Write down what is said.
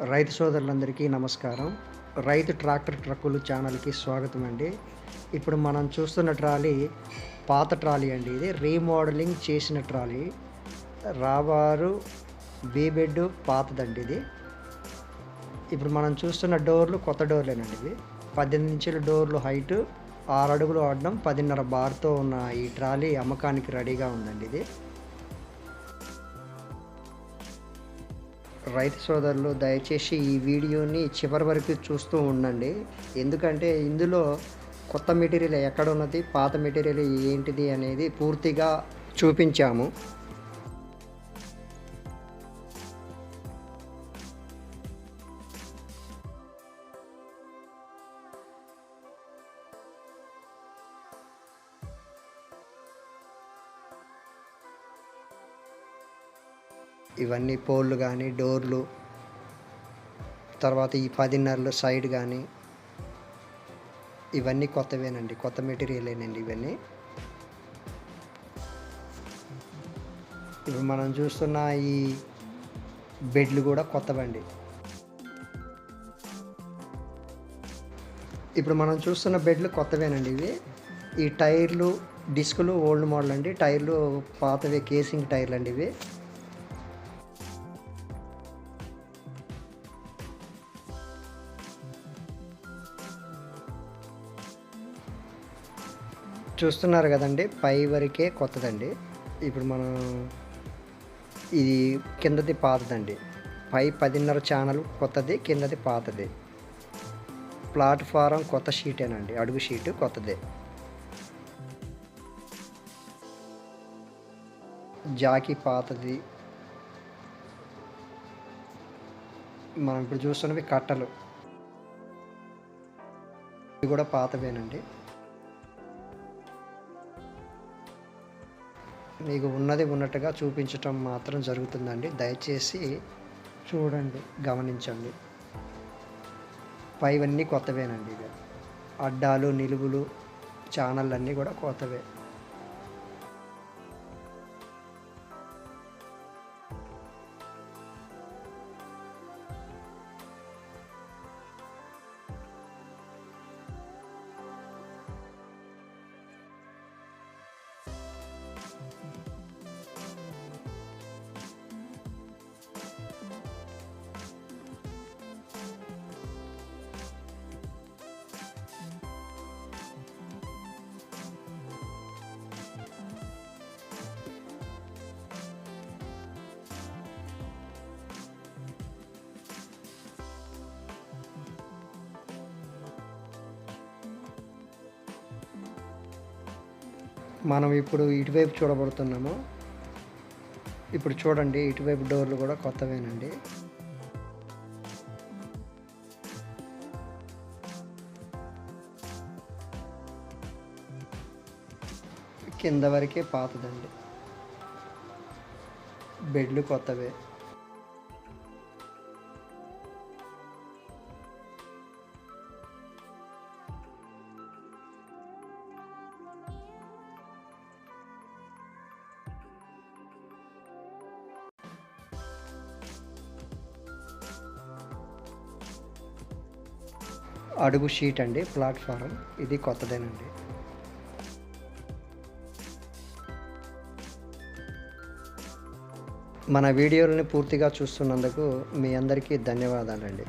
రైతు సోదరులందరికీ నమస్కారం. రైతు ట్రాక్టర్ ట్రక్కులు ఛానల్‌కి స్వాగతం అండి. ఇప్పుడు మనం చూస్తున్న ట్రాలీ పాత ట్రాలీ అండి. ఇది రీమోడలింగ్ చేసిన ట్రాలీ. రాబారు బీ బెడ్ పాతదండి ఇది. ఇప్పుడు మనం చూస్తున్న డోర్లు కొత్త డోర్లేనండి ఇవి. 18 ఇంచుల డోర్లు హైటు, 6 అడుగులు అడ్డం, 10.5 బార్‌తో ఉన్న ఈ ట్రాలీ అమ్మకానికి రెడీగా ఉందండి ఇది. రైతు సోదరులు దయచేసి ఈ వీడియోని చివరి వరకు చూస్తూ ఉండండి. ఎందుకంటే ఇందులో కొత్త మెటీరియల్ ఎక్కడున్నది, పాత మెటీరియల్ ఏంటిది అనేది పూర్తిగా చూపించాము. ఇవన్నీ పోల్లు కానీ, డోర్లు, తర్వాత ఈ 10.5 సైడ్ కానీ, ఇవన్నీ కొత్తవేనండి. కొత్త మెటీరియలేనండి ఇవన్నీ. ఇప్పుడు మనం చూస్తున్న ఈ బెడ్లు కూడా కొత్తవండి. ఇప్పుడు మనం చూస్తున్న బెడ్లు కొత్తవేనండి ఇవి. ఈ టైర్లు, డిస్కులు ఓల్డ్ మోడల్ అండి. టైర్లు పాతవే, కేసింగ్ టైర్లు అండి ఇవి. చూస్తున్నారు కదండి, పై వరకే కొత్తదండి. ఇప్పుడు మనం ఇది కిందది పాతదండి. పై 10.5 ఛానల్ కొత్తది, కిందది పాతది. ప్లాట్ఫారం కొత్త షీటేనండి, అడుగు షీటు కొత్తదే. జాకీ పాతది. మనం ఇప్పుడు చూస్తున్నవి కట్టలు, ఇవి కూడా పాతవేనండి. మీకు ఉన్నది ఉన్నట్టుగా చూపించటం మాత్రం జరుగుతుందండి. దయచేసి చూడండి, గమనించండి. పైవన్నీ కొత్తవేనండి ఇవి. అడ్డాలు, నిలువులు, ఛానళ్ళు అన్నీ కూడా కొత్తవే. మనం ఇప్పుడు ఇటువైపు చూడబడుతున్నాము. ఇప్పుడు చూడండి, ఇటువైపు డోర్లు కూడా కొత్తవేనండి. కింద వరకే పాతదండి. బెడ్లు కొత్తవే. అడుగు షీట్ అండి, ప్లాట్ఫారం ఇది కొత్తదేనండి. మన వీడియోలని పూర్తిగా చూస్తున్నందుకు మీ అందరికీ ధన్యవాదాలండి.